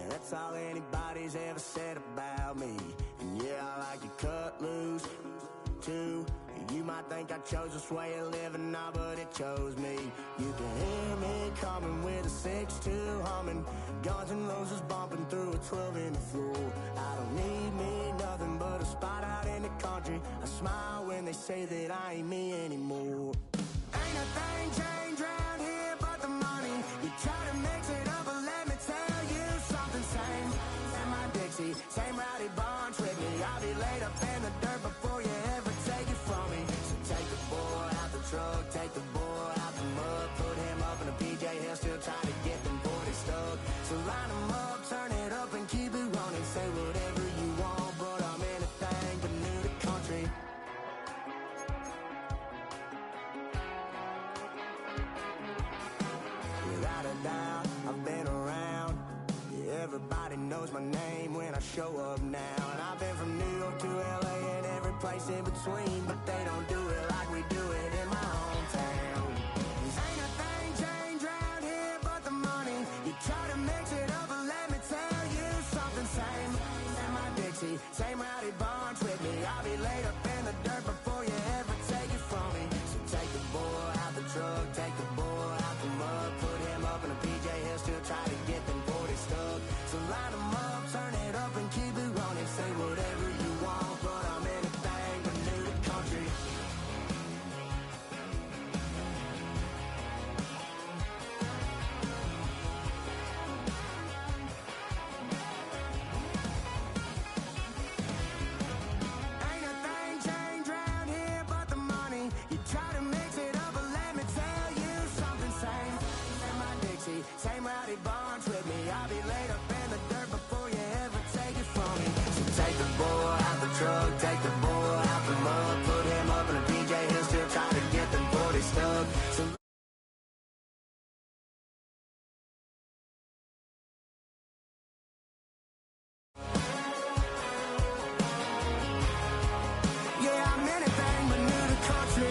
That's all anybody's ever said about me. And yeah, I like to cut loose, too. You might think I chose this way of living now, but it chose me. You can hear me coming with a 6-2 humming, Guns N' Roses bumping through a 12 in the floor. I don't need me nothing but a spot out in the country. I smile when they say that I ain't me anymore. Ain't a thing changed round here but the money. You try to mix it up, but let me tell you something. Same in my Dixie, same rowdy bunch with me. I'll be laid up in the dirt before you ever take it from me. So take the boy out the truck, take the boy out the mud, put him up in a PJ, he'll still try to get them 40 stuck. So line him up, turn it up and keep it running. Say whatever you want, but I'm anything but new to country. Without a doubt, I've been around. Yeah, everybody knows my name when I show up now. And I've been from New York to LA and every place in between, but they don't do it like we do it in my hometown. Ain't a thing changed round here but the money. You try to mix it up, but let me tell you something. Same in my Dixie, same rowdy bunch with me. I'll be laid up in the dirt before you ever take it from me. So take the boy out the truck, take the boy out the mud, put him up in a PJ, he'll still try to get them 40 stuck. So line him up, turn it up and keep it running. Say whatever you want, but I'm anything but new to country. Ain't a thing changed round here but the money. You try to mix it up, but let me tell you something. Same in my Dixie, same rowdy bunch with me. I'll be laid up in the dirt before you ever take it from me. So take the boy out the truck, take the boy out the mud, put him up in a PJ, he'll still try to get them 40 stuck. So yeah, I'm anything but new to country.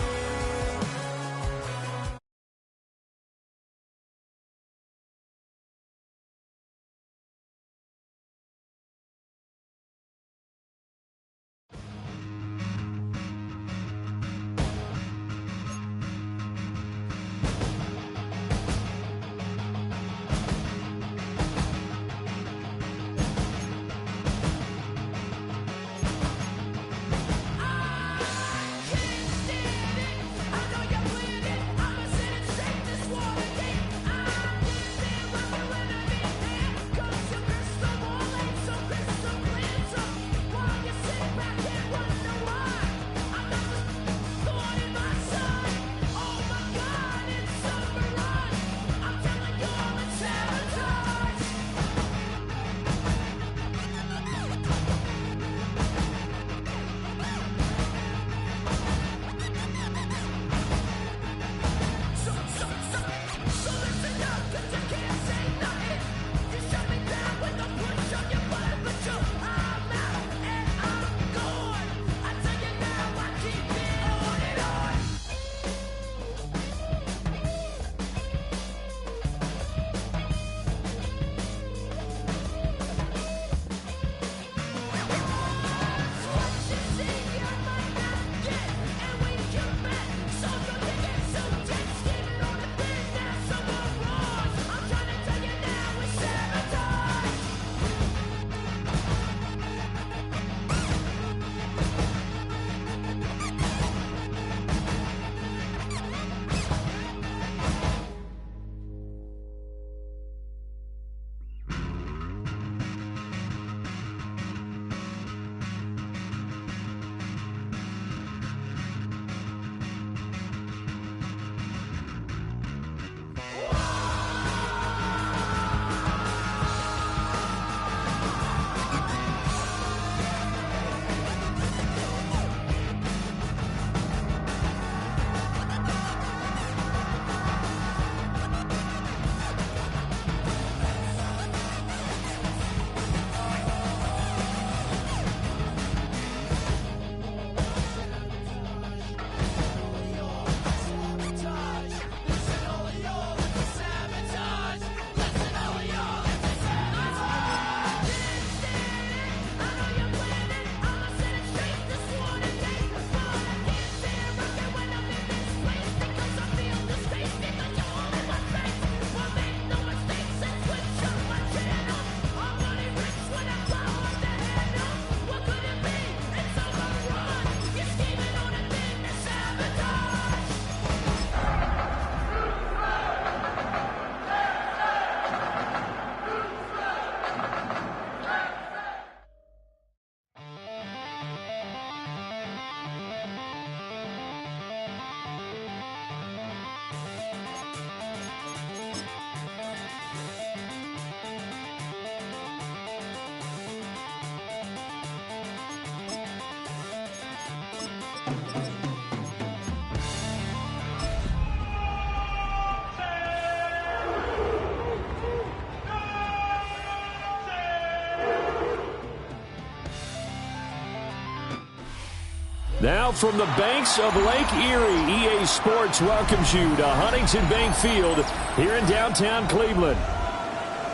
Now from the banks of Lake Erie, EA Sports welcomes you to Huntington Bank Field here in downtown Cleveland.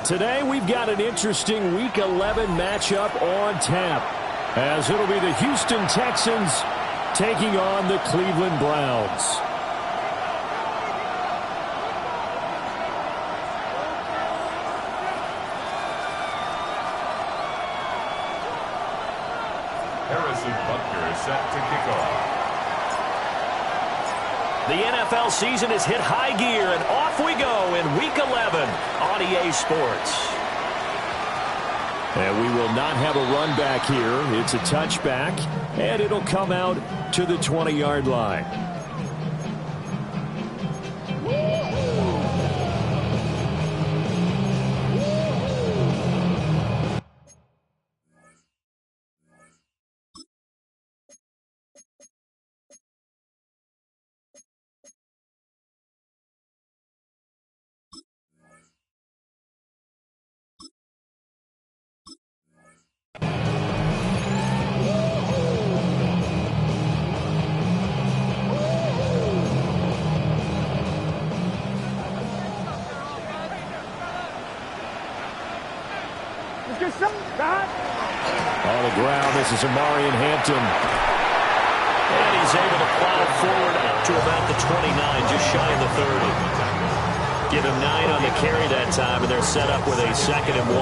Today we've got an interesting Week 11 matchup on tap, as it'll be the Houston Texans taking on the Cleveland Browns. Set to kick off. The NFL season has hit high gear, and off we go in Week 11 on EA Sports. And we will not have a run back here. It's a touchback, and it'll come out to the 20-yard line. On the ground, this is Amarian Hampton. And he's able to plow forward up to about the 29, just shy of the 30. Give him 9 on the carry that time, and they're set up with a 2nd and 1.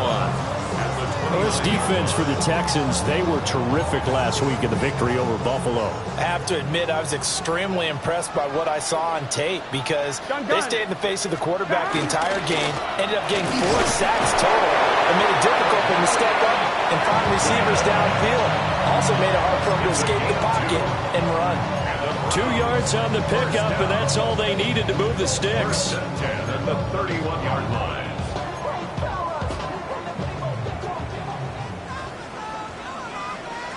Well, this defense for the Texans, they were terrific last week in the victory over Buffalo. I have to admit, I was extremely impressed by what I saw on tape because they stayed in the face of the quarterback the entire game, ended up getting 4 sacks total, and made it difficult for him to step up and find receivers downfield. Also made it hard for him to escape the pocket and run. 2 yards on the pickup, and that's all they needed to move the sticks. 10 at the 31-yard line.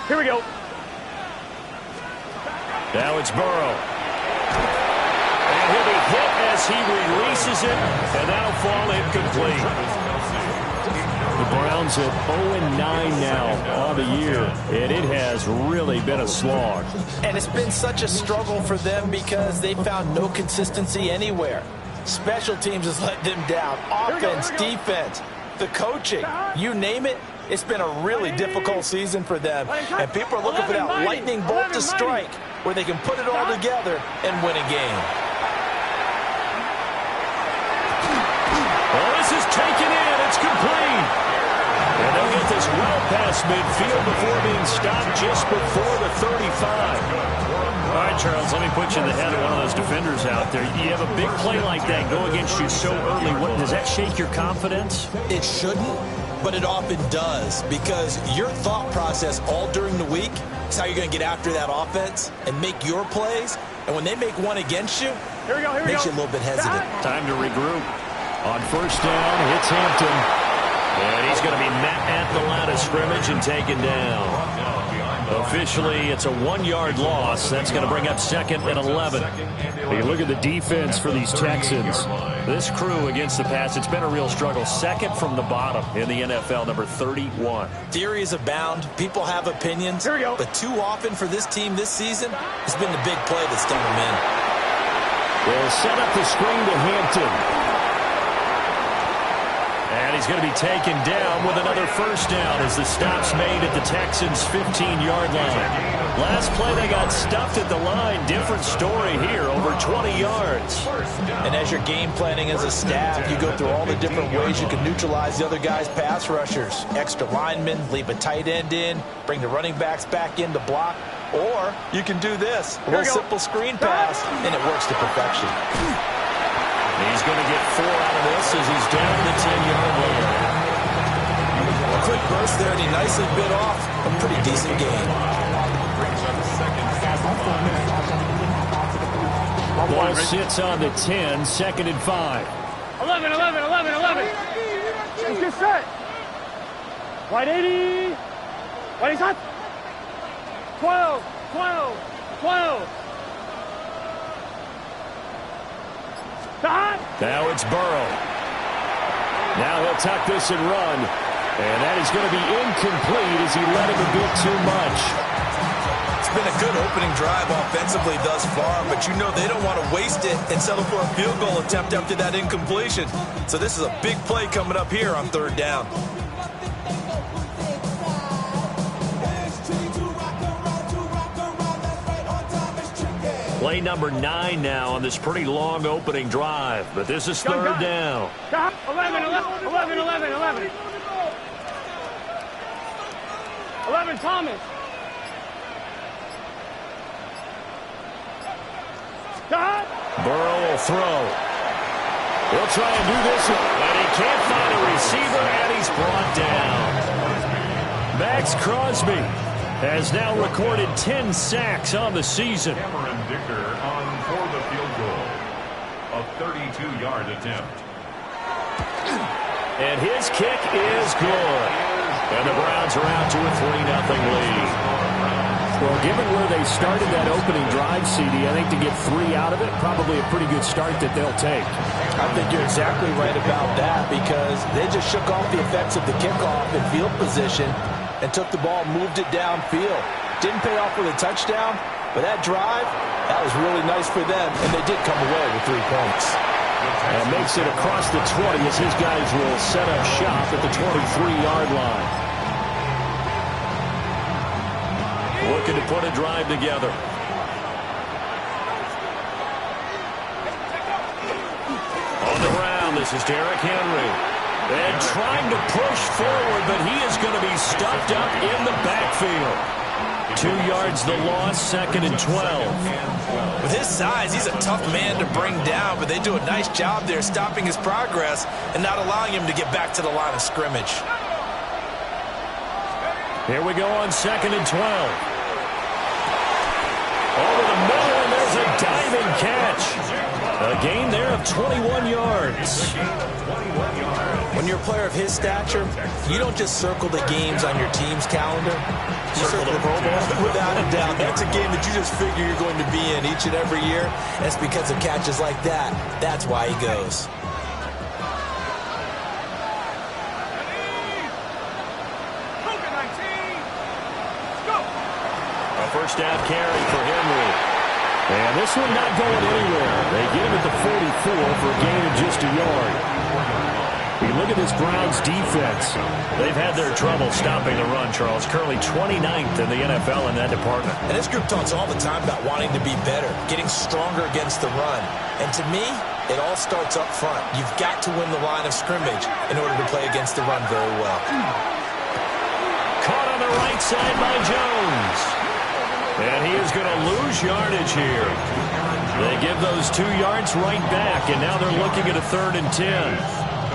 Here we go. Now it's Burrow. And he'll be hit as he releases it, and that'll fall incomplete. The Browns at 0-9 now on the year, and it has really been a slog. And it's been such a struggle for them because they found no consistency anywhere. Special teams has let them down. Offense, defense, the coaching, you name it. It's been a really difficult season for them, and people are looking for that lightning bolt to strike where they can put it all together and win a game. Well, this is taken in. It's complete. And they'll get this well past midfield before being stopped just before the 35. All right, Charles, let me put you in the head of one of those defenders out there. You have a big play like that go against you so early. Does that shake your confidence? It shouldn't. But it often does, because your thought process all during the week is how you're going to get after that offense and make your plays. And when they make one against you, it makes you a little bit hesitant. Time to regroup. On first down, hits Hampton. And he's going to be met at the line of scrimmage and taken down. Officially, it's a 1-yard loss. That's going to bring up 2nd and 11. You look at the defense for these Texans. This crew against the pass, it's been a real struggle. 2nd from the bottom in the NFL, number 31. Theories abound. People have opinions. But too often for this team this season, it's been the big play that's done them in. They'll set up the screen to Hampton. And he's going to be taken down with another first down as the stop's made at the Texans' 15-yard line. Last play, they got stuffed at the line. Different story here, over 20 yards. And as you're game planning as a staff, you go through all the different ways you can neutralize the other guy's pass rushers. Extra linemen, leave a tight end in, bring the running backs back in to block. Or you can do this, a little simple screen pass, and it works to perfection. He's going to get 4 out of this as he's down the 10-yard line. A quick burst there, and he nicely bit off a pretty decent gain. Ball sits on the 10, 2nd and 5. 11. Let's get set. Wide 80. Wide is hot. 12. Now it's Burrow. Now he'll tuck this and run. And that is going to be incomplete as he let him a bit too much. It's been a good opening drive offensively thus far, but you know they don't want to waste it and settle for a field goal attempt after that incompletion. So this is a big play coming up here on 3rd down. Play number 9 now on this pretty long opening drive, but this is 3rd down. 11, Thomas. Burrow will throw. He'll try and do this one, but he can't find a receiver, and he's brought down. Max Crosby has now recorded 10 sacks on the season. Cameron Dicker on for the field goal. A 32-yard attempt. And his kick is good. And the Browns are out to a 3-0 lead. Well, given where they started that opening drive, CD, I think to get 3 out of it, probably a pretty good start that they'll take. I think you're exactly right about that because they just shook off the effects of the kickoff in field position and took the ball, moved it downfield. Didn't pay off with a touchdown, but that drive, that was really nice for them, and they did come away with 3 points. And makes it across the 20 as his guys will set up shop at the 23-yard line. Looking to put a drive together. On the ground, this is Derrick Henry. And trying to push forward, but he is going to be stuffed up in the backfield. 2 yards the loss, 2nd and 12. With his size, he's a tough man to bring down, but they do a nice job there stopping his progress and not allowing him to get back to the line of scrimmage. Here we go on 2nd and 12. Over the middle, and there's a diving catch. A gain there of 21 yards. When you're a player of his stature, you don't just circle the games on your team's calendar. You circle the Pro Bowl. Without a doubt, that's a game that you just figure you're going to be in each and every year. And it's because of catches like that. That's why he goes. First down carry for Henry. And this one not going anywhere. They get him at the 44 for a gain of just a yard. You look at this Browns defense. They've had their trouble stopping the run, Charles. Currently 29th in the NFL in that department. And this group talks all the time about wanting to be better, getting stronger against the run. And to me, it all starts up front. You've got to win the line of scrimmage in order to play against the run very well. Caught on the right side by Jones. And he is going to lose yardage here. They give those 2 yards right back, and now they're looking at a 3rd and 10.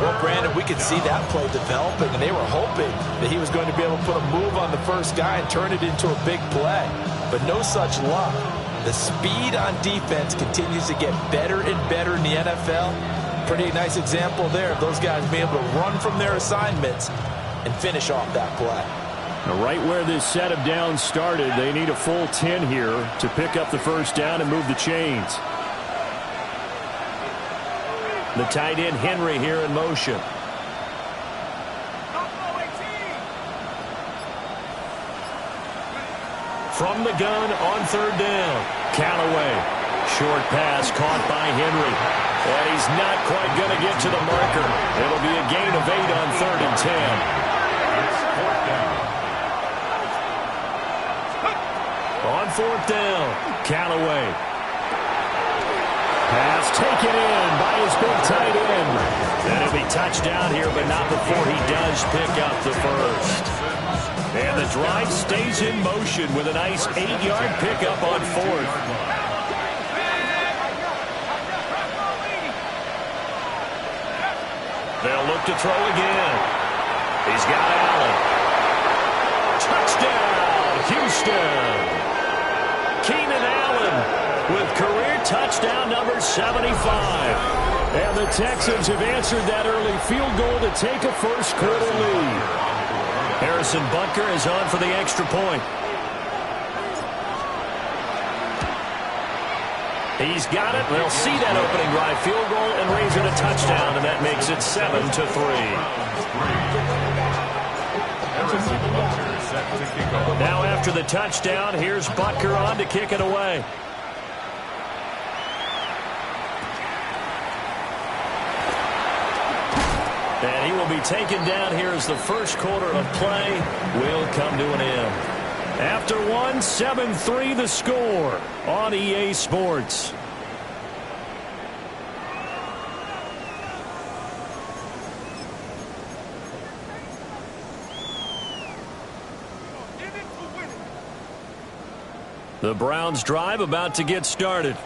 Well, Brandon, we could see that play developing, and they were hoping that he was going to be able to put a move on the first guy and turn it into a big play. But no such luck. The speed on defense continues to get better and better in the NFL. Pretty nice example there of those guys being able to run from their assignments and finish off that play. Now, right where this set of downs started, they need a full 10 here to pick up the first down and move the chains. The tight end Henry here in motion. From the gun on 3rd down. Callaway. Short pass caught by Henry. And he's not quite going to get to the marker. It'll be a gain of 8 on 3rd and 10. On 4th down, Callaway. Pass taken in by his big tight end. And it'll be touchdown here, but not before he does pick up the first. And the drive stays in motion with a nice 8-yard pickup on 4th. They'll look to throw again. He's got Allen. Touchdown, Houston. Keenan Allen with career touchdown number 75. And the Texans have answered that early field goal to take a first-quarter lead. Harrison Butker is on for the extra point. He's got it. They'll see that opening drive field goal and raise it a touchdown, and that makes it 7-3. Now after the touchdown, here's Butker on to kick it away. And he will be taken down here as the first quarter of play will come to an end. After one, 7-3 the score on EA Sports. The Browns drive about to get started.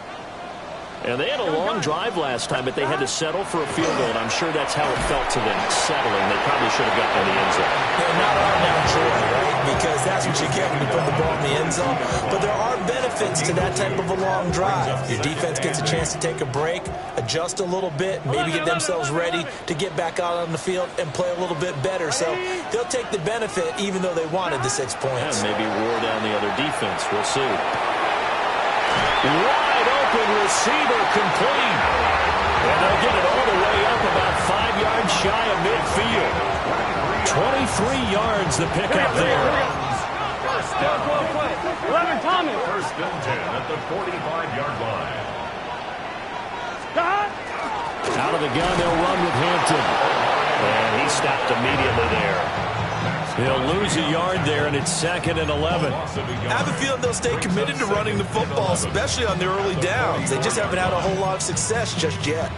And they had a long drive last time, but they had to settle for a field goal. And I'm sure that's how it felt to them, settling. They probably should have gotten in the end zone. Yeah, not our now joy, right? Because that's what you get when you put the ball in the end zone. But there are benefits to that type of a long drive. Your defense gets a chance to take a break, adjust a little bit, maybe get themselves ready to get back out on the field and play a little bit better. So they'll take the benefit even though they wanted the 6 points. And maybe wore down the other defense. We'll see. Wide open receiver complete. And they'll get it all the way up about 5 yards shy of midfield. 23 yards the pickup there. First down. 11 Thomas. First and 10 at the 45-yard line. Out of the gun, they'll run with Hampton. And he stopped immediately there. He'll lose a yard there, and it's 2nd and 11. I have a feeling they'll stay committed to running the football, especially on their early downs. They just haven't had a whole lot of success just yet.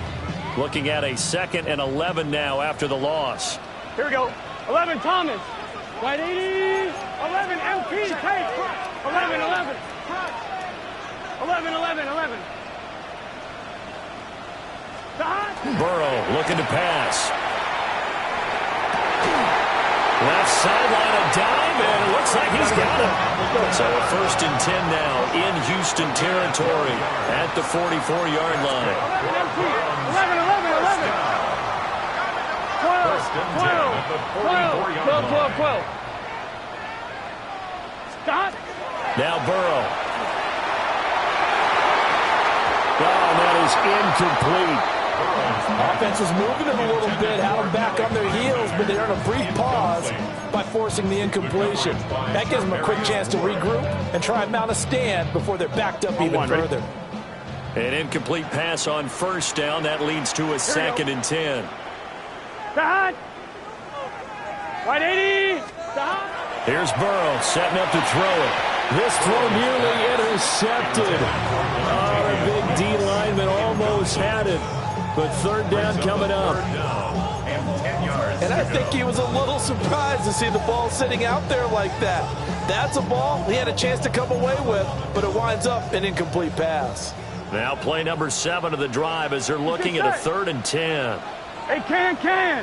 Looking at a 2nd and 11 now after the loss. Here we go. 11 Thomas. Right 80. 11 MP. Take. 11. 11. 11. 11. 11. Burrow looking to pass. Left sideline, a dive, and it looks like he's got it. So a 1st and 10 now in Houston territory at the 44-yard line. 11, 11, 11. 12, 12, 12, 12, 12. Stop. Now Burrow. Oh, that is incomplete. Offense was moving it a little bit, had them back on their heels, but they earned a brief pause by forcing the incompletion. That gives them a quick chance to regroup and try and mount a stand before they're backed up even further. An incomplete pass on 1st down. That leads to a 2nd and 10. Stop. Right 80. Stop. Here's Burrow setting up to throw it. This throw nearly intercepted. Oh, the big D lineman almost had it. But 3rd down coming up. And I think he was a little surprised to see the ball sitting out there like that. That's a ball he had a chance to come away with, but it winds up an incomplete pass. Now play number 7 of the drive as they're looking at a 3rd and 10. Hey, can.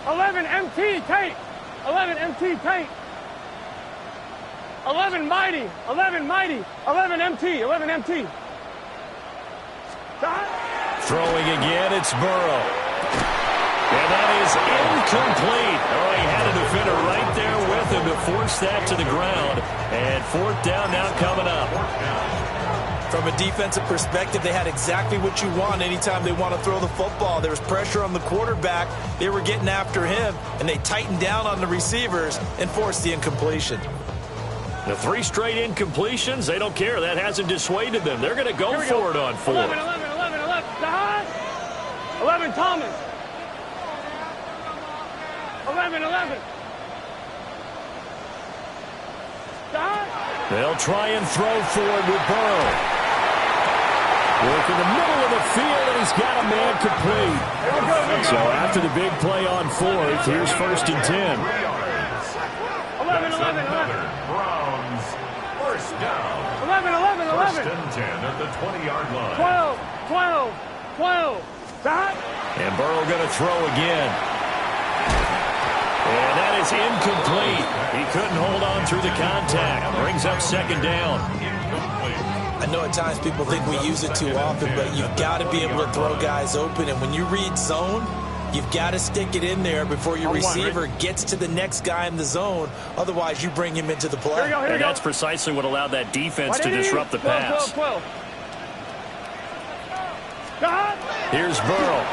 11 MT, take. 11 MT, take. 11 mighty. 11 MT. Stop. Throwing again, it's Burrow. And that is incomplete. Oh, he had a defender right there with him to force that to the ground. And 4th down now coming up. From a defensive perspective, they had exactly what you want anytime they want to throw the football. There was pressure on the quarterback. They were getting after him, and they tightened down on the receivers and forced the incompletion. The 3 straight incompletions, they don't care. That hasn't dissuaded them. They're going to go for it on 4th. 11. 11 Thomas. 11. Stop. They'll try and throw for it with Burrow. Work in the middle of the field, and he's got a man complete. So after the big play on 4th, here's 1st and 10. 11. Browns. First down. 11. First and 10 at the 20-yard line. 12. Stop. And Burrow going to throw again. And that is incomplete. He couldn't hold on through the contact. Brings up 2nd down. I know at times people think we use it too often, but you've got to be able to throw guys open. And when you read zone, you've got to stick it in there before your receiver gets to the next guy in the zone. Otherwise, you bring him into the play. Here we And go. that's precisely what allowed that defense to disrupt the pass. 12. Stop. Here's Burrow.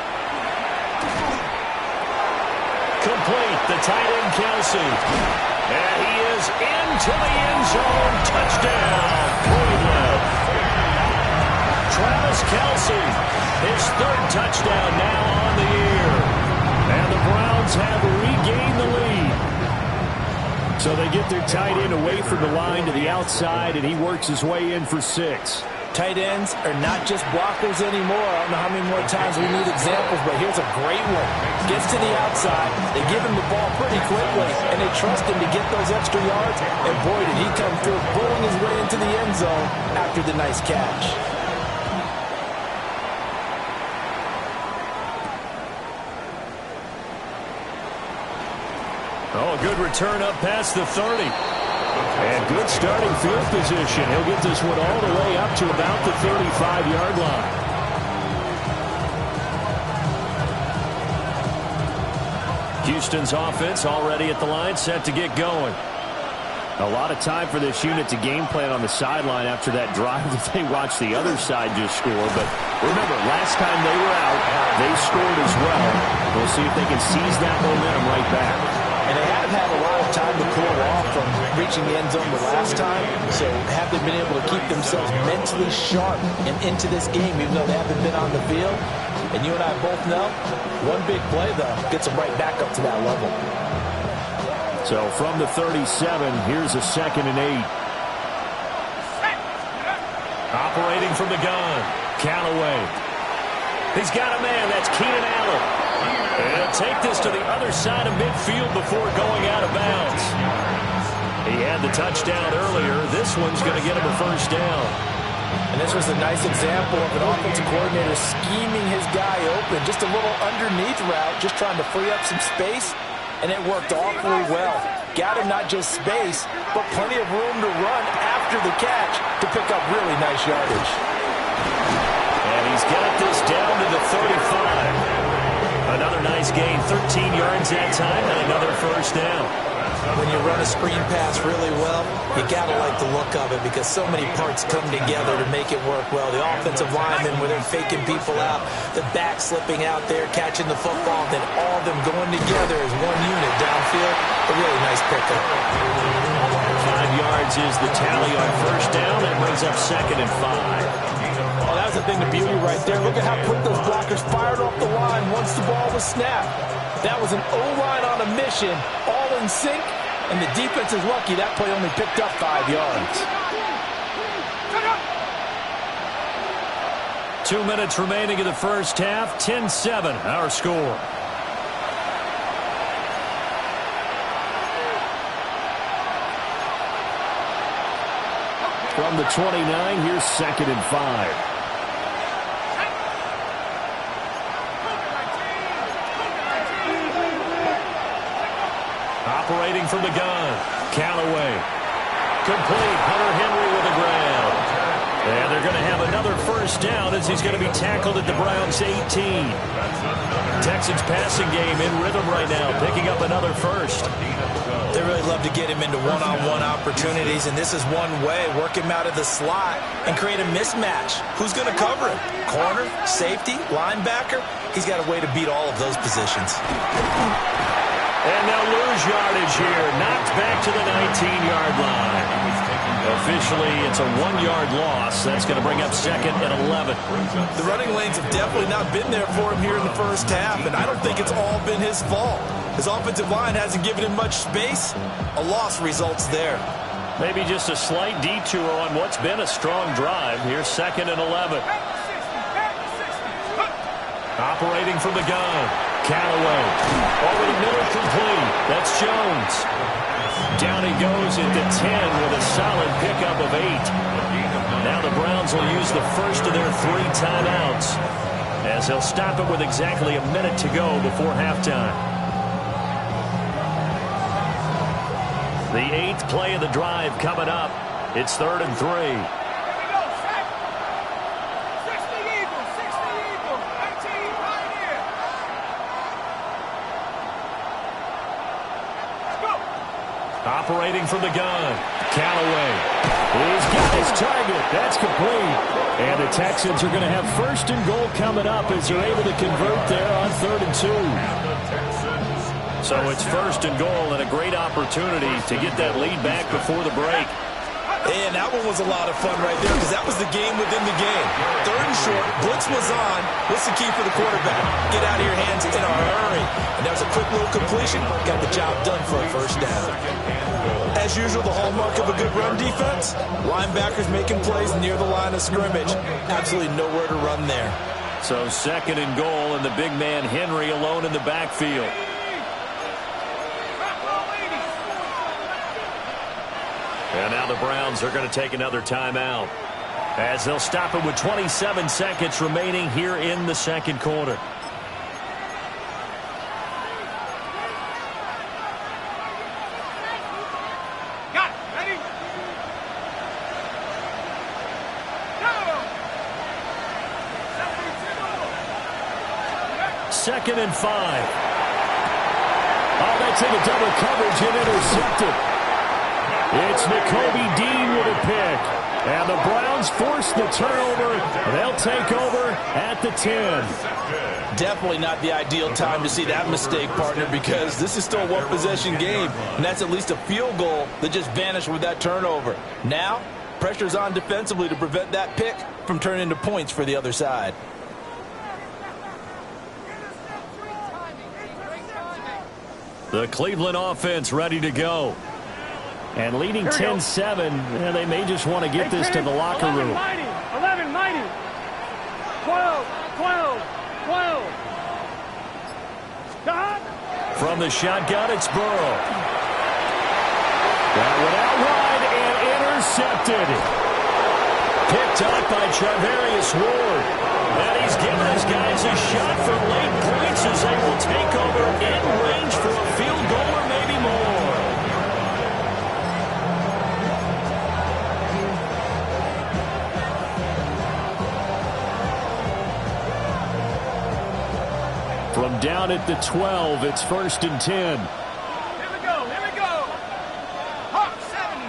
complete. The tight end, Kelsey. And he is into the end zone. Touchdown, Cleveland. Travis Kelsey, his third touchdown now on the year. And the Browns have regained the lead. So they get their tight end away from the line to the outside, and he works his way in for 6. Tight ends are not just blockers anymore. I don't know how many more times we need examples, but here's a great one. Gets to the outside, they give him the ball pretty quickly, and they trust him to get those extra yards, and boy, did he come through, pulling his way into the end zone after the nice catch. Oh, good return up past the 30. And good starting field position. He'll get this one all the way up to about the 35-yard line. Houston's offense already at the line, set to get going. A lot of time for this unit to game plan on the sideline after that drive that they watched the other side just score. But remember, last time they were out, they scored as well. We'll see if they can seize that momentum right back. And they haven't had a lot of time to cool off from reaching the end zone the last time. So have they been able to keep themselves mentally sharp and into this game, even though they haven't been on the field? And you and I both know, one big play, though, gets them right back up to that level. So from the 37, here's a 2nd and 8. Operating from the gun, Callaway. He's got a man, that's Keenan Allen. And take this to the other side of midfield before going out of bounds. He had the touchdown earlier. This one's going to get him a first down. And this was a nice example of an offensive coordinator scheming his guy open. Just a little underneath route, just trying to free up some space. And it worked awfully well. Got him not just space, but plenty of room to run after the catch to pick up really nice yardage. And he's got this down to the 35. Another nice gain, 13 yards that time, and another first down. When you run a screen pass really well, you got to like the look of it because so many parts come together to make it work well. The offensive linemen, where they're faking people out, the back slipping out there, catching the football, then all of them going together as one unit downfield. A really nice pickup. 5 yards is the tally on first down. That brings up 2nd and 5. Oh, that was the thing, the beauty right there. Look at how quick those blockers fired off the line once the ball was snapped. That was an O-line on a mission, all in sync, and the defense is lucky that play only picked up 5 yards. 2 minutes remaining in the first half, 10-7, our score. From the 29, here's 2nd and 5. Operating from the gun, Callaway. Complete, Hunter Henry with the grab. And they're going to have another first down as he's going to be tackled at the Browns' 18. Texans passing game in rhythm right now, picking up another first. They really love to get him into one-on-one opportunities, and this is one way. Work him out of the slot and create a mismatch. Who's going to cover him? Corner, safety, linebacker? He's got a way to beat all of those positions. And they'll lose yardage here. Knocked back to the 19-yard line. Officially, it's a 1-yard loss. That's going to bring up 2nd and 11. The running lanes have definitely not been there for him here in the first half, and I don't think it's all been his fault. His offensive line hasn't given him much space. A loss results there. Maybe just a slight detour on what's been a strong drive. Here's 2nd and 11. Operating from the gun, Callaway. Over the middle, complete. That's Jones. Down he goes into 10 with a solid pickup of 8. Now the Browns will use the first of their 3 timeouts as they'll stop it with exactly a minute to go before halftime. The 8th play of the drive coming up. It's 3rd and 3. Operating from the gun, Callaway. He's got his target. That's complete. And the Texans are going to have 1st and goal coming up as they're able to convert there on 3rd and 2. So it's first and goal and a great opportunity to get that lead back before the break. And that one was a lot of fun right there because that was the game within the game. Third and short, blitz was on. What's the key for the quarterback? Get out of your hands in a hurry. And that was a quick little completion. Got the job done for a first down. As usual, the hallmark of a good run defense, linebackers making plays near the line of scrimmage. Absolutely nowhere to run there. So second and goal, and the big man Henry alone in the backfield. And now the Browns are going to take another timeout as they'll stop it with 27 seconds remaining here in the second quarter. Got it. Ready? Go! Second and 5. Oh, that's into double coverage and intercepted. It's Nakobe Dean with a pick. And the Browns force the turnover. They'll take over at the 10. Definitely not the ideal time to see that mistake, partner, because this is still a one-possession game, and that's at least a field goal that just vanished with that turnover. Now, pressure's on defensively to prevent that pick from turning into points for the other side. The Cleveland offense ready to go. And leading 10-7, they may just want to get this to the locker room. 11 mighty. 12. Stop. From the shotgun, it's Burrow. That went out wide and intercepted. Picked up by Charvarius Ward. And he's giving his guys a shot for late points as they will take over in range for a field goal or maybe more. From down at the 12, it's first and 10. Here we go. Hawk 70.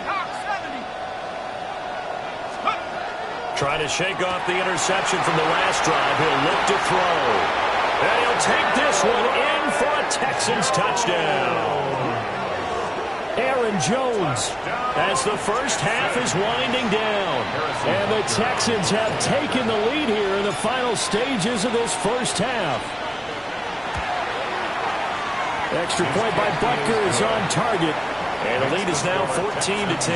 Trying to shake off the interception from the last drive. He'll look to throw. And he'll take this one in for a Texans touchdown. Aaron Jones as the first half is winding down. And the Texans have taken the lead here in the final stages of this first half. Extra point by Butker is on target. And the lead is now 14-10.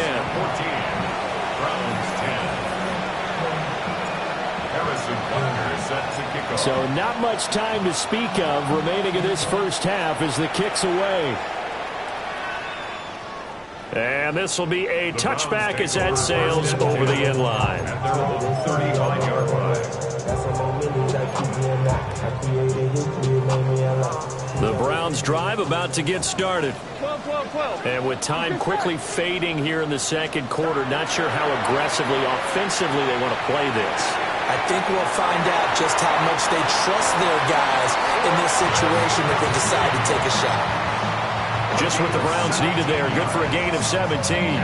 So not much time to speak of remaining in this first half as the kick's away. And this will be a touchback as that sails over the end line. At their own 35-yard line. The Browns drive about to get started. 12. And with time quickly fading here in the second quarter, not sure how aggressively, offensively they want to play this. I think we'll find out just how much they trust their guys in this situation if they decide to take a shot. Just what the Browns needed there. Good for a gain of 17.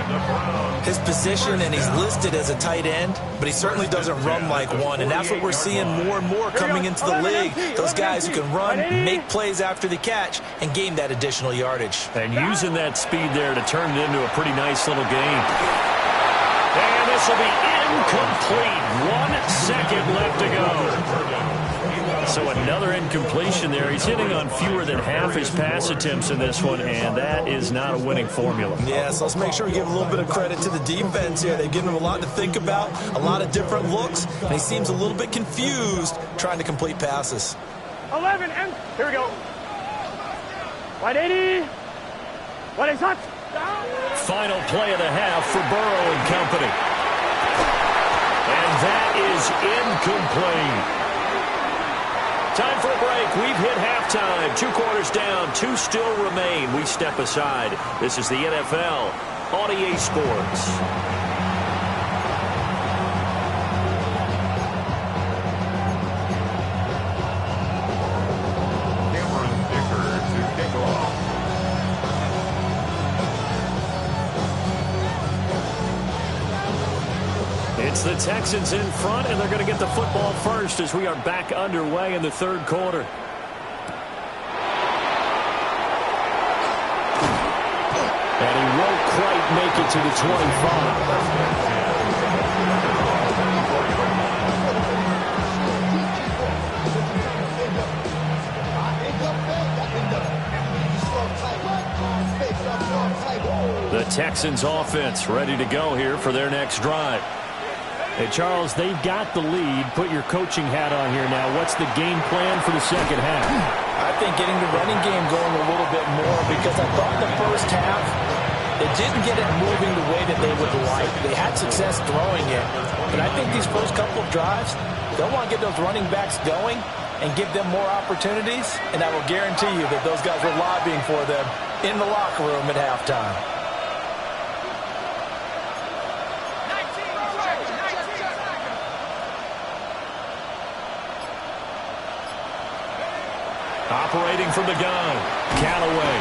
His position, and he's listed as a tight end, but he certainly doesn't run like one, and that's what we're seeing more and more coming into the league. Those guys who can run, make plays after the catch, and gain that additional yardage. And using that speed there to turn it into a pretty nice little game. And this will be incomplete. 1 second left to go. So another incompletion there. He's hitting on fewer than half his pass attempts in this one, and that is not a winning formula. Yeah, so let's make sure we give a little bit of credit to the defense here. They've given him a lot to think about, a lot of different looks, and he seems a little bit confused trying to complete passes. 11, and here we go. Wide 80. Wide is hot. Final play of the half for Burrow and company. And that is incomplete. Time for a break. We've hit halftime. 2 quarters down. 2 still remain. We step aside. This is the NFL on EA Sports. It's the Texans in front, and they're going to get the football first as we are back underway in the third quarter. make it to the 25. The Texans offense ready to go here for their next drive. Hey, Charles, they've got the lead. Put your coaching hat on here now. What's the game plan for the second half? I think getting the running game going a little bit more, because I thought the first half they didn't get it moving the way that they would like. They had success throwing it, but I think these first couple of drives, they'll want to get those running backs going and give them more opportunities, and I will guarantee you that those guys were lobbying for them in the locker room at halftime. Operating from the gun, Callaway.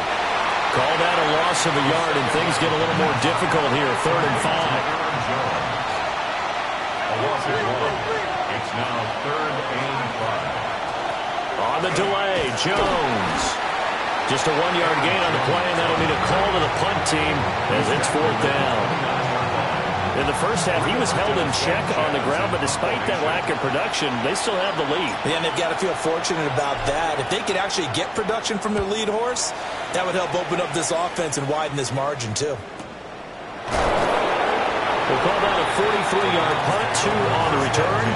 Called out a loss of a yard, and things get a little more difficult here. 3rd and 5. A loss of 1. It's now 3rd and 5. On the delay, Jones. Just a 1-yard gain on the play, and that'll be the call to the punt team as it's 4th down. In the first half, he was held in check on the ground, but despite that lack of production, they still have the lead. Yeah, and they've got to feel fortunate about that. If they could actually get production from their lead horse, that would help open up this offense and widen this margin, too. We'll call that a 43-yard punt, 2 on the return,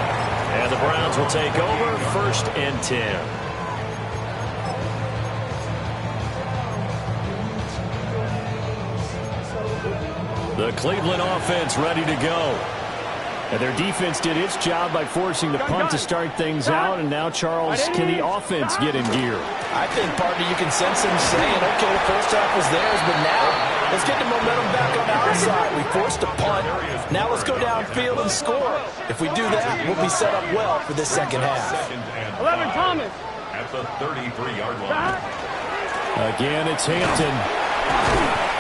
and the Browns will take over 1st and 10. The Cleveland offense ready to go. And their defense did its job by forcing the punt to start things out. And now, Charles, can the offense get in gear? I think, partner, you can sense them saying, okay, the first half was theirs, but now let's get the momentum back on our side. We forced a punt. Now let's go downfield and score. If we do that, we'll be set up well for this second half. 11, Thomas. At the 33-yard line. Again, it's Hampton.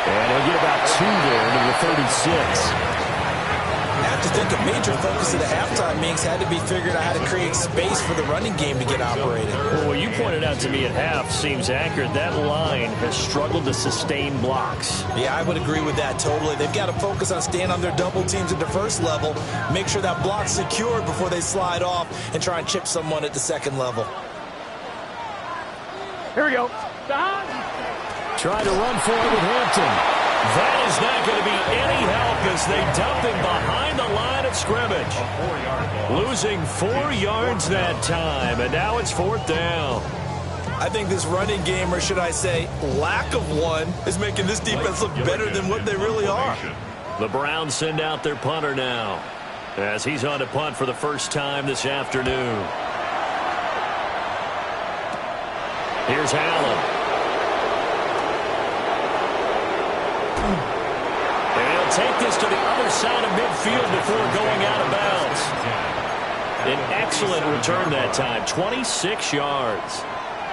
And he'll get about 2 there to the 36. I have to think a major focus of the halftime means had to be figuring out how to create space for the running game to get operated. Well, what you pointed out to me at half seems accurate. That line has struggled to sustain blocks. Yeah, I would agree with that totally. They've got to focus on staying on their double teams at the first level, make sure that block's secured before they slide off and try and chip someone at the second level. Here we go. Trying to run forward with Hampton. That is not going to be any help as they dump him behind the line of scrimmage. Losing 4 yards that time, and now it's 4th down. I think this running game, or should I say lack of one, is making this defense look better than what they really are. The Browns send out their punter now as he's on to punt for the first time this afternoon. Here's Allen. Take this to the other side of midfield before going out of bounds. An excellent return that time, 26 yards.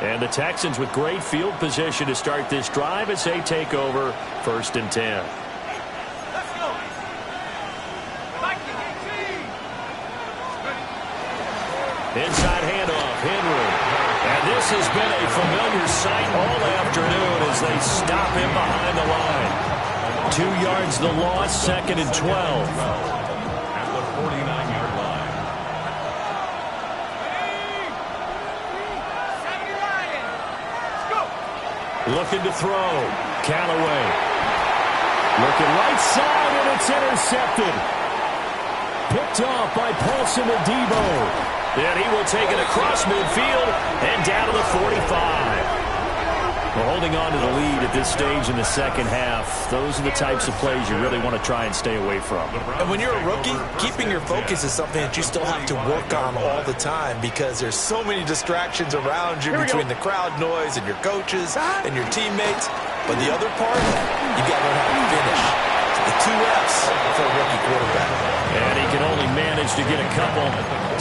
And the Texans with great field position to start this drive as they take over 1st and 10. Inside handoff, Henry. And this has been a familiar sight all afternoon as they stop him behind the line. 2 yards the loss, 2nd and 12. At the 49-yard line. Looking to throw. Callaway. Looking right side, and it's intercepted. Picked off by Paulson Adebo. And he will take it across midfield and down to the 45. We're holding on to the lead at this stage in the second half. Those are the types of plays you really want to try and stay away from. And when you're a rookie, keeping your focus is something that you still have to work on all the time because there's so many distractions around you between the crowd noise and your coaches and your teammates. But the other part, you got to learn how to finish. The 2 Fs for a rookie quarterback. And he can only manage to get a couple.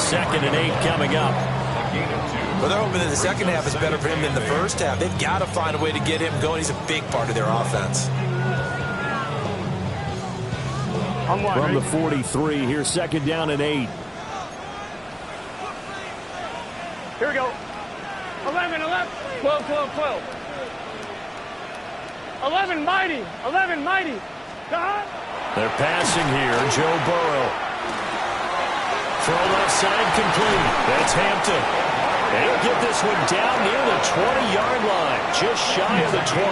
2nd and 8 coming up. But they're hoping that the second half is better for him than the first half. They've got to find a way to get him going. He's a big part of their offense. From the 43, here's 2nd down and 8. Here we go. 11, 11, 12, 12, 12. 11, mighty. 11, mighty. They're passing here. Joe Burrow. Throw left side complete. That's Hampton. And he'll get this one down near the 20-yard line. Just shy of the 20.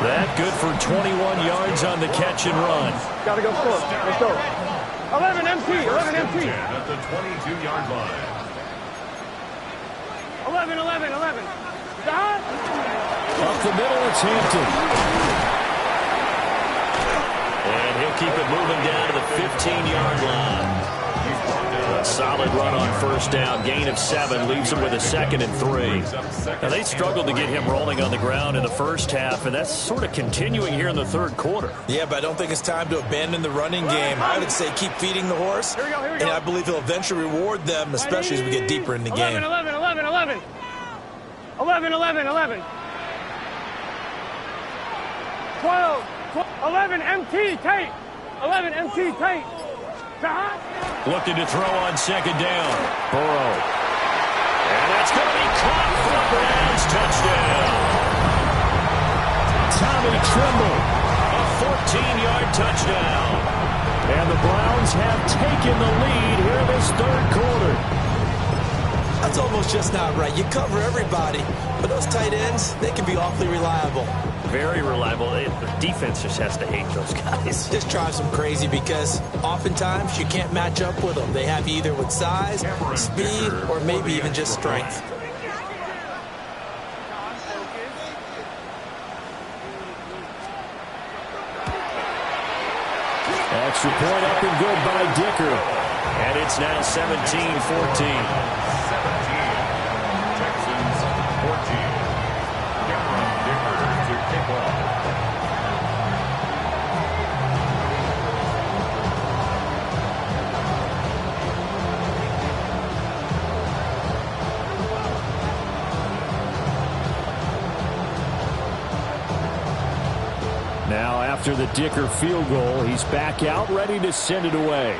That good for 21 yards on the catch and run. Gotta go slow. Let's go. 11 MT. 11 MT. At the 22-yard line. 11. Up the middle, it's Hampton. And he'll keep it moving down to the 15-yard line. A solid run on first down. Gain of 7 leaves him with a 2nd and 3. Now, they struggled to get him rolling on the ground in the first half, and that's sort of continuing here in the third quarter. Yeah, but I don't think it's time to abandon the running game. I would say keep feeding the horse, and I believe he'll eventually reward them, especially as we get deeper in the game. 11. 12. 11 MT tight. 11 MT tight. Looking to throw on second down. Burrow. And that's going to be caught for the Browns. Touchdown. Tommy Tremble. A 14-yard touchdown. And the Browns have taken the lead here in this third quarter. That's almost just not right. You cover everybody, but those tight ends, they can be awfully reliable. Very reliable. The defense just has to hate those guys. This drives them crazy because oftentimes you can't match up with them. They have you either with size, speed, or maybe even just strength. Extra point up and good by Dicker. And it's now 17-14. Texans 14. Cameron Dicker to kick off. Now after the Dicker field goal, he's back out ready to send it away.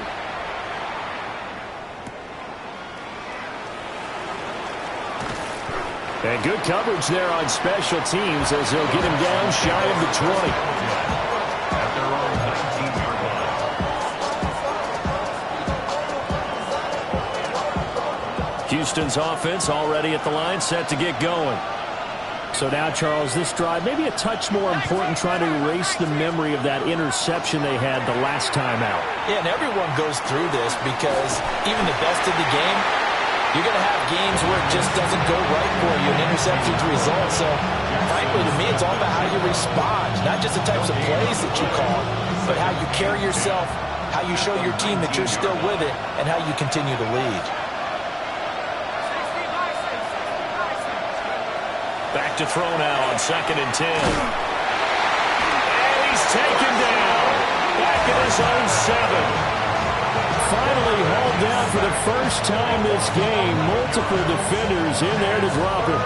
And good coverage there on special teams as they'll get him down shy of the 20. At their own 19-yard line. Houston's offense already at the line, set to get going. So now, Charles, this drive, maybe a touch more important, trying to erase the memory of that interception they had the last time out. Yeah, and everyone goes through this because even the best of the game, you're going to have games where it just doesn't go right for you, and interceptions result. So, frankly, to me, it's all about how you respond, not just the types of plays that you call, but how you carry yourself, how you show your team that you're still with it, and how you continue to lead. Back to throw now on 2nd and 10. And he's taken down. Back in his own 7. Finally hauled down for the first time this game. Multiple defenders in there to drop him.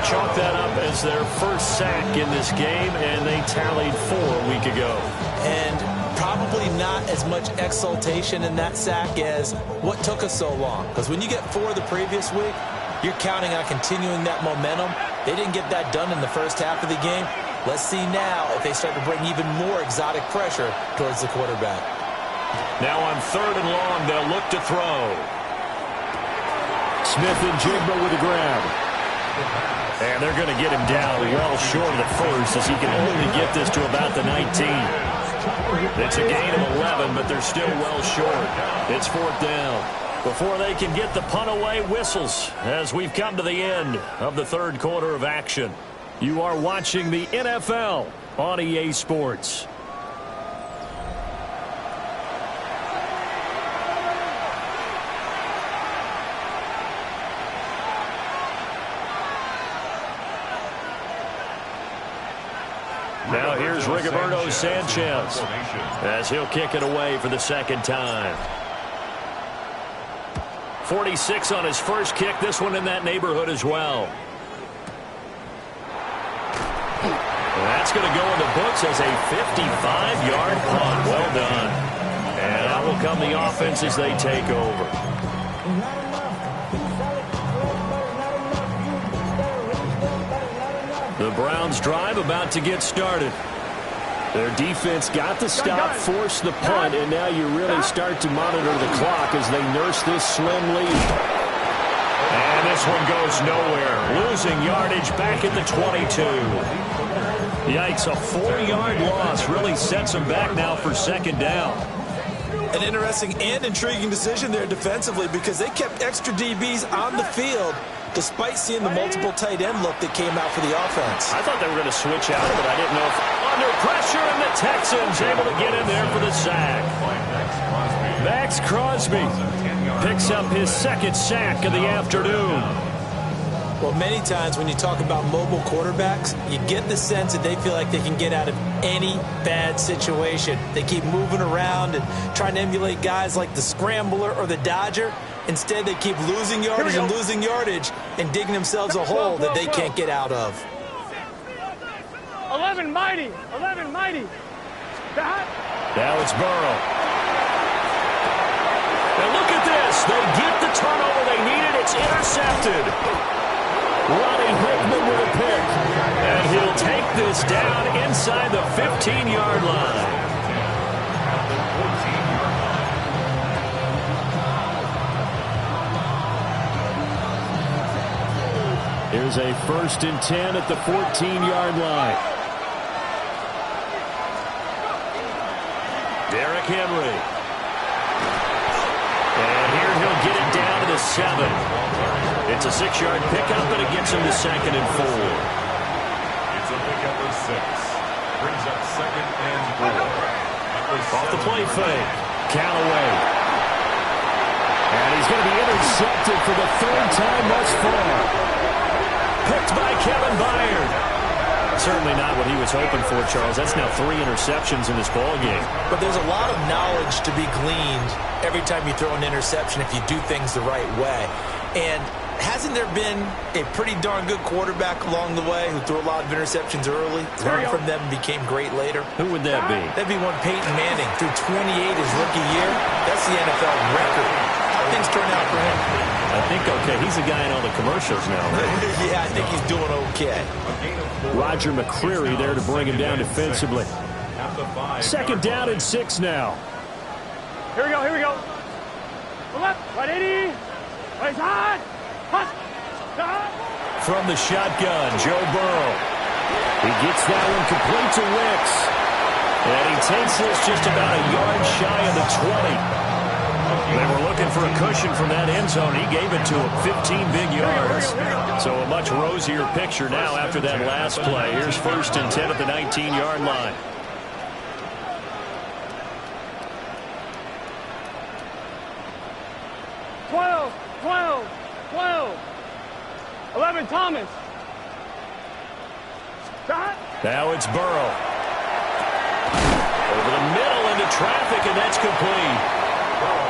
Chalk that up as their first sack in this game, and they tallied 4 a week ago. And probably not as much exultation in that sack as what took us so long. Because when you get 4 the previous week, you're counting on continuing that momentum. They didn't get that done in the first half of the game. Let's see now if they start to bring even more exotic pressure towards the quarterback. Now on 3rd and long, they'll look to throw. Smith and Jigba with the grab. And they're going to get him down well short of the first as he can only get this to about the 19. It's a gain of 11, but they're still well short. It's 4th down. Before they can get the punt away, whistles as we've come to the end of the third quarter of action. You are watching the NFL on EA Sports. Now here's Rigoberto Sanchez as he'll kick it away for the second time. 46 on his first kick. This one in that neighborhood as well. And that's going to go in the books as a 55-yard punt. Well done. And out will come the offense as they take over. The Browns drive about to get started. Their defense got the stop, forced the punt, and now you really start to monitor the clock as they nurse this slim lead. And this one goes nowhere. Losing yardage back at the 22. Yikes, a 4-yard loss really sets them back now for second down. An interesting and intriguing decision there defensively because they kept extra DBs on the field despite seeing the multiple tight end look that came out for the offense. I thought they were going to switch out, but I didn't know if under pressure, and the Texans able to get in there for the sack. Max Crosby picks up his second sack of the afternoon. Well, many times when you talk about mobile quarterbacks, you get the sense that they feel like they can get out of any bad situation. They keep moving around and trying to emulate guys like the Scrambler or the Dodger. Instead, they keep losing yardage and losing yardage and digging themselves a hole that they can't get out of. 11 mighty. 11 mighty. Now it's Burrow. And look at this. They get the turnover they needed. It's intercepted. Ronnie Hickman with a pick. And he'll take this down inside the 15-yard line. Here's a 1st and 10 at the 14-yard line. Derrick Henry. And here he'll get it down to the 7. It's a 6-yard pickup, and it gets him to 2nd and 4. It's a pickup of 6. Brings up 2nd and 4. Off the play fake. Callaway. And he's going to be intercepted for the 3rd time thus far. Picked by Kevin Byard. Certainly not what he was hoping for, Charles. That's now 3 interceptions in this ballgame. But there's a lot of knowledge to be gleaned every time you throw an interception if you do things the right way. And hasn't there been a pretty darn good quarterback along the way who threw a lot of interceptions early, learned from them, and became great later? Who would that be? That'd be one Peyton Manning. Threw 28 his rookie year. That's the NFL record. How things turn out for him? I think okay. He's the guy in all the commercials now, right? Yeah, I think he's doing okay. Roger McCreary there to bring him down defensively. 2nd down and 6 now. Here we go, here we go. Left, right 80. Right side. Hot. From the shotgun, Joe Burrow. He gets that one complete to Wicks. And he takes this just about a yard shy of the 20. They were looking for a cushion from that end zone. He gave it to him 15 big yards. So a much rosier picture now after that last play. Here's 1st and 10 at the 19-yard line. Twelve. 11 Thomas. Now it's Burrow. Over the middle into traffic, and that's complete.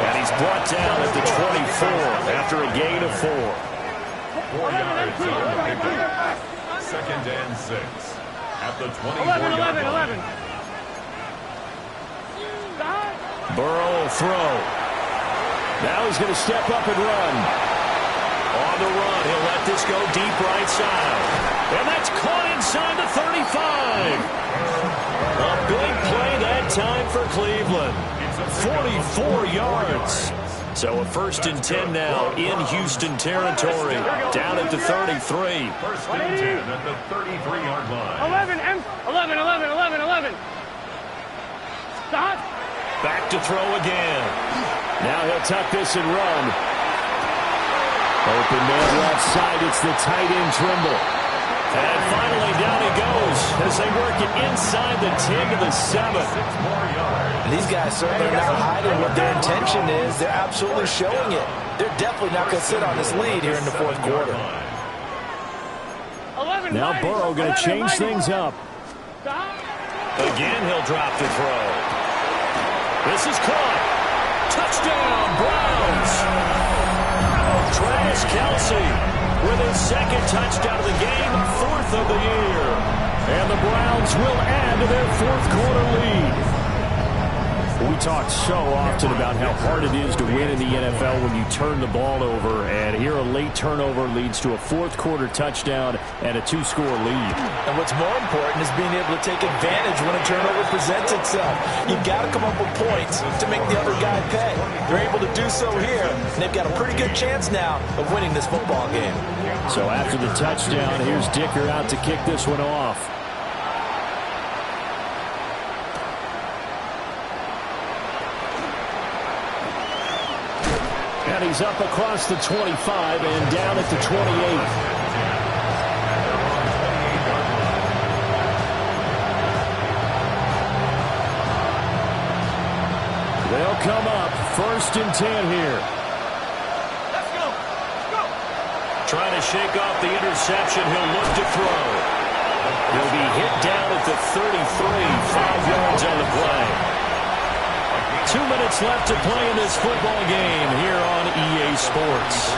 And he's brought down at the 24 after a gain of 4. 4 yards on the pickup. 2nd and 6 at the 24-yard line. 11. Burrow will throw. Now he's going to step up and run. On the run, he'll let this go deep right side. And that's caught inside the 35. A big play that time for Cleveland. 44 yards. So a 1st and 10 now in Houston territory. Down at the 33. 1st and 10 at the 33-yard line. 11. Stop. Back to throw again. Now he'll tuck this and run. Open man left side. It's the tight end Trimble. And finally down he goes as they work it inside the 10 to the 7. 6 more yards. These guys certainly are not hiding what their intention is. They're absolutely showing it. They're definitely not going to sit on this lead here in the 4th quarter. Now Burrow going to change things up. Again, he'll drop to throw. This is caught. Touchdown, Browns. Travis Kelce with his 2nd touchdown of the game, 4th of the year. And the Browns will add to their 4th quarter lead. We talk so often about how hard it is to win in the NFL when you turn the ball over, and here a late turnover leads to a fourth-quarter touchdown and a two-score lead. And what's more important is being able to take advantage when a turnover presents itself. You've got to come up with points to make the other guy pay. They're able to do so here, and they've got a pretty good chance now of winning this football game. So after the touchdown, here's Dicker out to kick this one off. And he's up across the 25 and down at the 28. They'll come up 1st and 10 here. Let's go. Let's go. Trying to shake off the interception. He'll look to throw. He'll be hit down at the 33, 5 yards on the play. 2 minutes left to play in this football game here on EA Sports.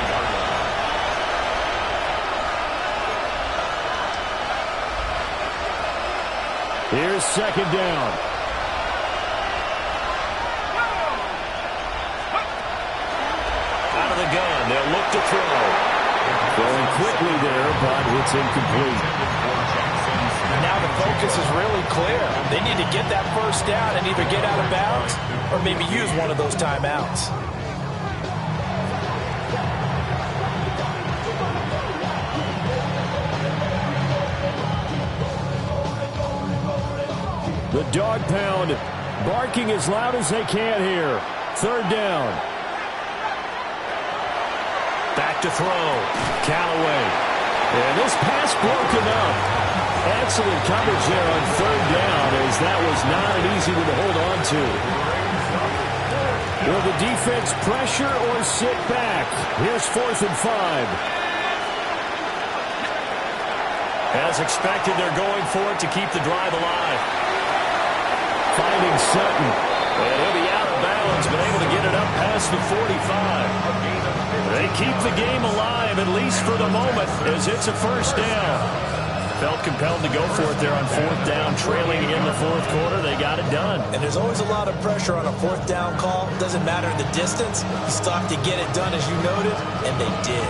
Here's 2nd down. Out of the gun. They'll look to throw. Going quickly there, but it's incomplete. Now the focus is really clear. They need to get that first down and either get out of bounds or maybe use one of those timeouts. The dog pound barking as loud as they can here. 3rd down. Back to throw. Callaway. And this pass broken up. Excellent coverage there on 3rd down, as that was not an easy one to hold on to. Will the defense pressure or sit back? Here's 4th and 5. As expected, they're going for it to keep the drive alive. Finding Sutton. And he'll be out of bounds, but able to get it up past the 45. They keep the game alive, at least for the moment, as it's a 1st down. Felt compelled to go for it there on 4th down, trailing in the 4th quarter. They got it done. And there's always a lot of pressure on a 4th down call. Doesn't matter the distance. You still have to get it done, as you noted, and they did.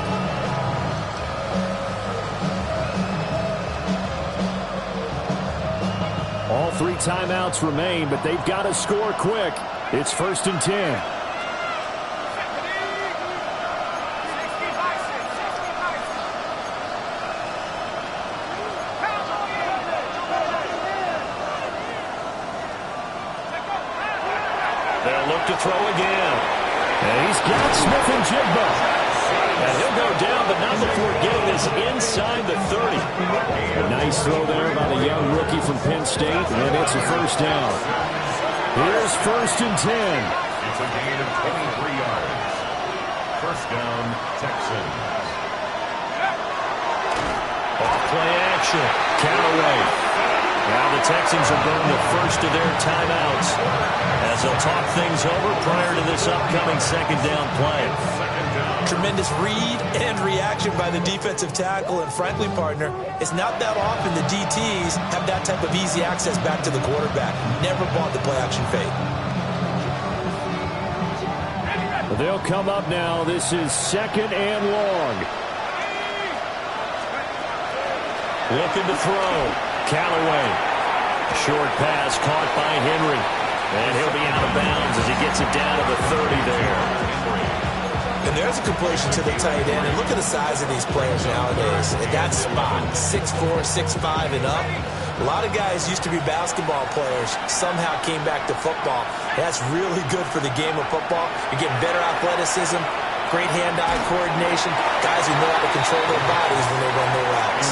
All 3 timeouts remain, but they've got to score quick. It's 1st and 10. To throw again. And he's got Smith and Jigba. And he'll go down, but not before getting this inside the 30. A nice throw there by the young rookie from Penn State, and it's a 1st down. Here's 1st and 10. It's a gain of 23 yards. 1st down, Texans. Off play action. Callaway. Now the Texans are burned the first of their timeouts as they'll talk things over prior to this upcoming 2nd down play. Tremendous read and reaction by the defensive tackle, and frankly, partner, it's not that often the DTs have that type of easy access back to the quarterback. Never bought the play action fake. They'll come up now. This is 2nd and long. Looking to throw. Callaway. Short pass caught by Henry. And he'll be out of bounds as he gets it down to the 30 there. And there's a completion to the tight end. And look at the size of these players nowadays. At that spot, 6'4", 6'5", and up. A lot of guys used to be basketball players, somehow came back to football. That's really good for the game of football. You're getting better athleticism, great hand-eye coordination, guys who know how to control their bodies when they run their routes.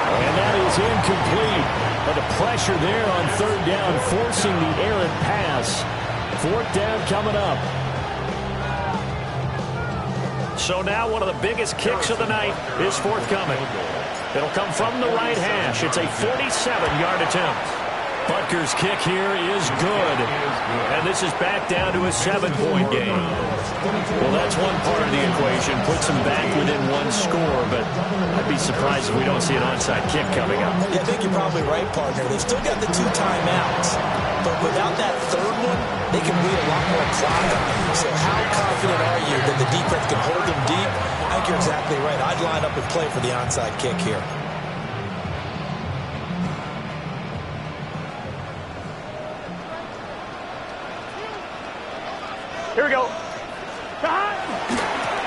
And that is incomplete. But the pressure there on 3rd down, forcing the errant pass. 4th down coming up. So now one of the biggest kicks of the night is forthcoming. It'll come from the right hash. It's a 47-yard attempt. Butker's kick here is good. And this is back down to a 7-point game. Well, that's one part of the equation. Puts them back within one score, but I'd be surprised if we don't see an onside kick coming up. Yeah, I think you're probably right, partner. They've still got the 2 timeouts. But without that third one, they can bleed a lot more clock on you. So how confident are you that the defense can hold them deep? I think you're exactly right. I'd line up and play for the onside kick here. Here we go.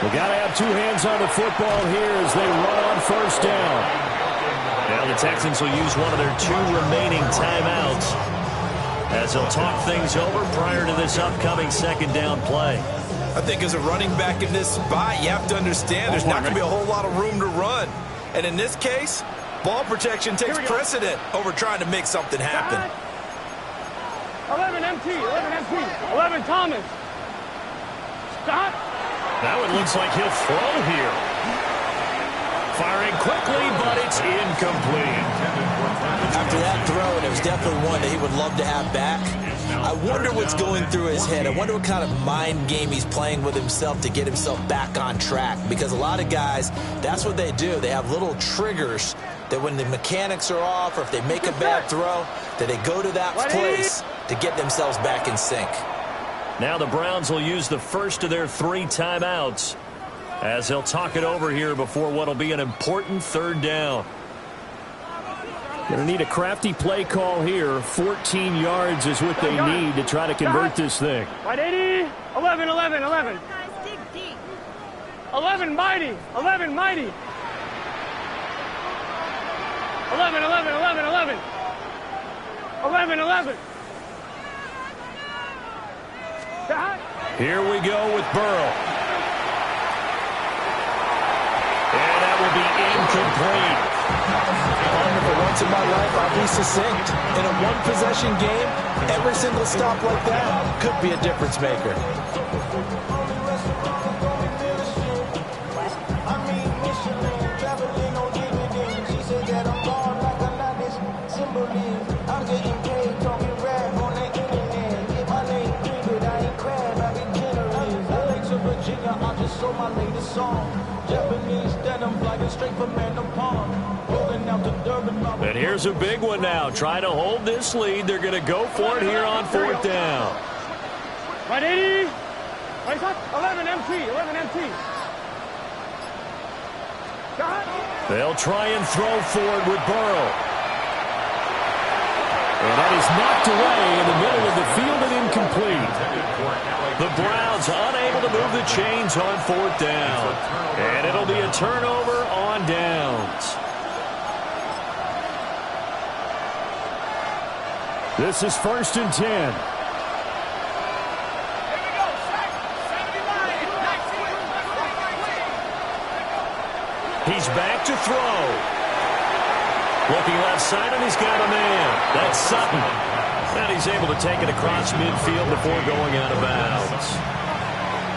We got to have 2 hands on the football here as they run on first down. Now the Texans will use one of their 2 remaining timeouts as they'll talk things over prior to this upcoming second down play. I think as a running back in this spot, you have to understand there's not going to be a whole lot of room to run. And in this case, ball protection takes precedent over trying to make something happen. 11 MT, 11 MT, 11 Thomas. Stop. Now it looks like he'll throw here. Firing quickly, but it's incomplete. After that throw, and it was definitely one that he would love to have back, I wonder what's going through his head. I wonder what kind of mind game he's playing with himself to get himself back on track. Because a lot of guys, that's what they do. They have little triggers that when the mechanics are off or if they make a bad throw, that they go to that place to get themselves back in sync. Now the Browns will use the first of their 3 timeouts as they'll talk it over here before what will be an important third down. Going to need a crafty play call here. 14 yards is what they need to try to convert this thing. Right 80, 11, 11, 11. 11 mighty, 11 mighty. 11, 11, 11, 11. 11, 11. Here we go with Burrow. And that will be incomplete. For once in my life, I'll be succinct. In a one-possession game, every single stop like that could be a difference maker. And here's a big one now. Trying to hold this lead. They're going to go for it here on 4th down. Right 80. Right top. 11 MT. 11 MT. They'll try and throw forward with Burrow. And that is knocked away in the middle of the field and incomplete. The Browns unable to move the chains on 4th down. And it'll be a turnover on downs. This is 1st and 10. He's back to throw. Looking left side, and he's got a man. That's Sutton. And he's able to take it across midfield before going out of bounds.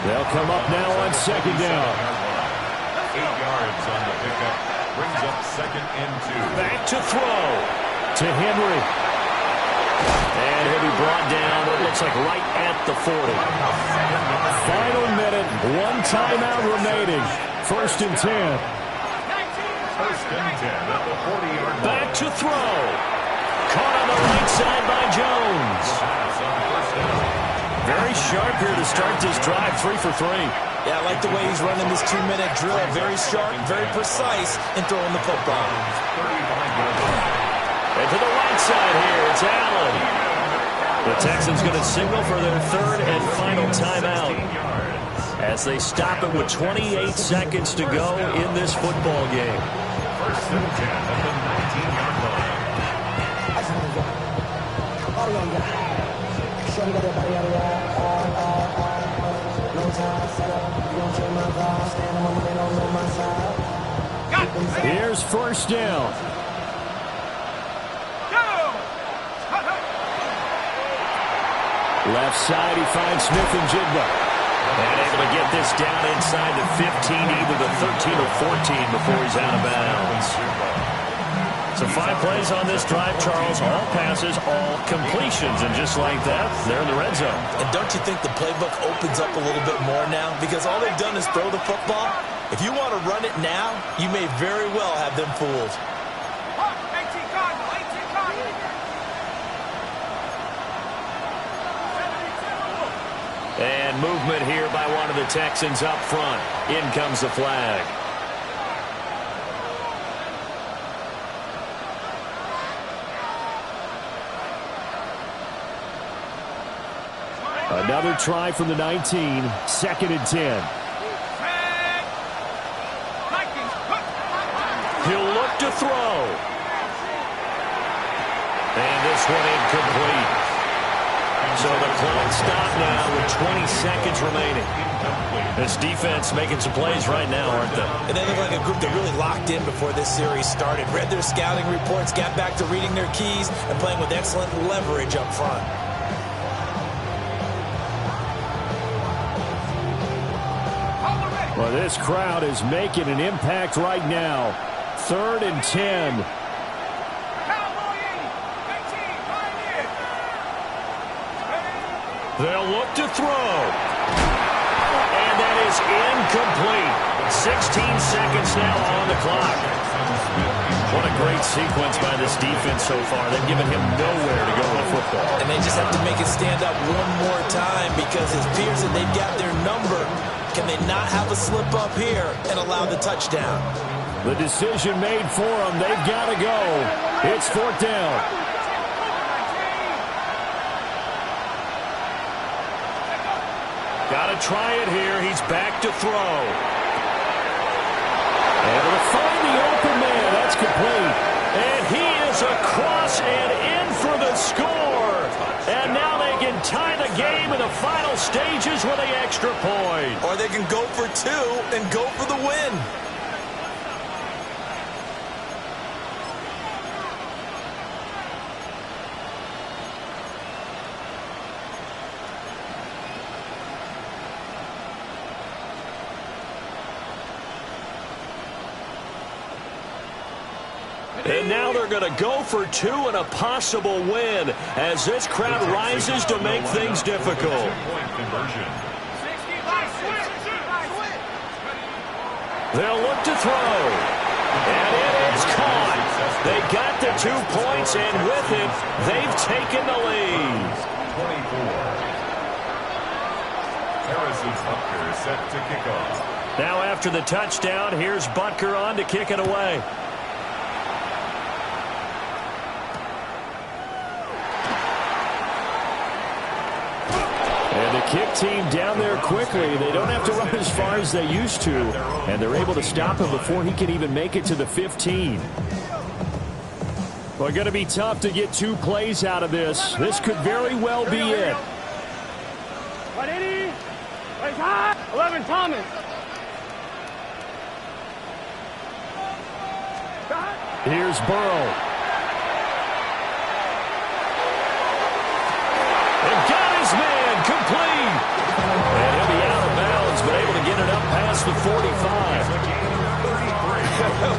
They'll come up now on 2nd down. 8 yards on the pickup. Brings up 2nd and 2. Back to throw to Henry. And he'll be brought down, it looks like right at the 40. Final minute, 1 timeout remaining. 1st and 10. 1st and 10 at the 40-yard line. Back to throw. Caught on the right side by Jones. Very sharp here to start this drive, 3 for 3. Yeah, I like the way he's running this 2-minute drill. Very sharp, very precise in throwing the football. And to the right side here, it's Allen. The Texans going to signal for their 3rd and final timeout as they stop it with 28 seconds to go in this football game. 1st and 10 at the 19-yard line. Here's 1st down. Left side, he finds Smith and Jigba. And able to get this down inside the 15, either the 13 or 14 before he's out of bounds. So 5 plays on this drive, Charles. All passes, all completions. And just like that, they're in the red zone. And don't you think the playbook opens up a little bit more now? Because all they've done is throw the football. If you want to run it now, you may very well have them fooled. And movement here by one of the Texans up front. In comes the flag. Another try from the 19, 2nd and 10. He'll look to throw. And this one incomplete. So the clock stopped now with 20 seconds remaining. This defense making some plays right now, aren't they? And they look like a group that really locked in before this series started. Read their scouting reports, got back to reading their keys, and playing with excellent leverage up front. Well, this crowd is making an impact right now. 3rd and 10. They'll look to throw. And that is incomplete. 16 seconds now on the clock. What a great sequence by this defense so far. They've given him nowhere to go with the football. And they just have to make it stand up one more time because it appears that they've got their number. Can they not have a slip up here and allow the touchdown? The decision made for them. They've got to go. It's 4th down. Got to try it here. He's back to throw. Able to find the open man. That's complete. And he is across and in for the score. And now they can tie the game in the final stages with the extra point. Or they can go for 2 and go for the win. And now they're going to go for 2 and a possible win as this crowd rises to make things difficult. They'll look to throw. And it is caught. They got the 2 points, and with it, they've taken the lead. 24. Harrison Butker is set to kick off. Now after the touchdown, here's Butker on to kick it away. And the kick team down there quickly. They don't have to run as far as they used to. And they're able to stop him before he can even make it to the 15. Well, going to be tough to get 2 plays out of this. This could very well be it. 180. 11 Thomas. Here's Burrow. And got his man complete. And he'll be out of bounds, but able to get it up past the 45.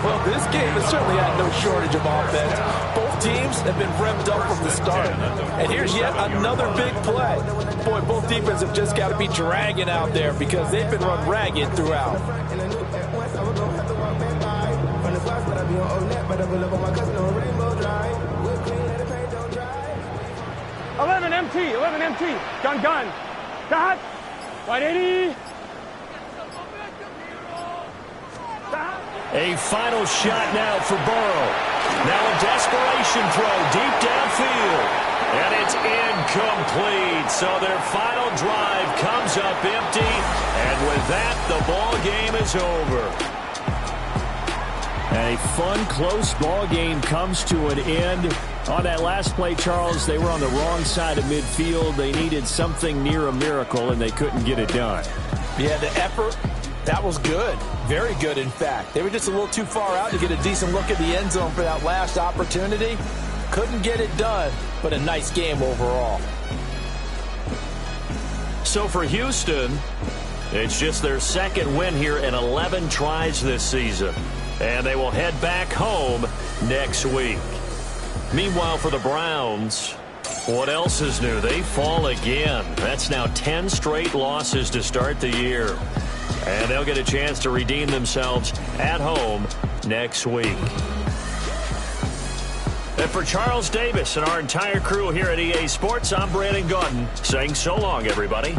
Well, this game has certainly had no shortage of offense. Both teams have been revved up from the start. And here's yet another big play. Boy, both defenses have just got to be dragging out there because they've been run ragged throughout. 11 MT. Gun. Dot. 180. A final shot now for Burrow. Now a desperation throw deep downfield. And it's incomplete. So their final drive comes up empty. And with that, the ball game is over. And a fun, close ball game comes to an end. On that last play, Charles, they were on the wrong side of midfield. They needed something near a miracle, and they couldn't get it done. Yeah, the effort, that was good. Very good, in fact. They were just a little too far out to get a decent look at the end zone for that last opportunity. Couldn't get it done, but a nice game overall. So for Houston, it's just their second win here in 11 tries this season. and they will head back home next week. Meanwhile, for the Browns, what else is new? They fall again. That's now 10 straight losses to start the year. And they'll get a chance to redeem themselves at home next week. And for Charles Davis and our entire crew here at EA Sports, I'm Brandon Gaudin saying so long, everybody.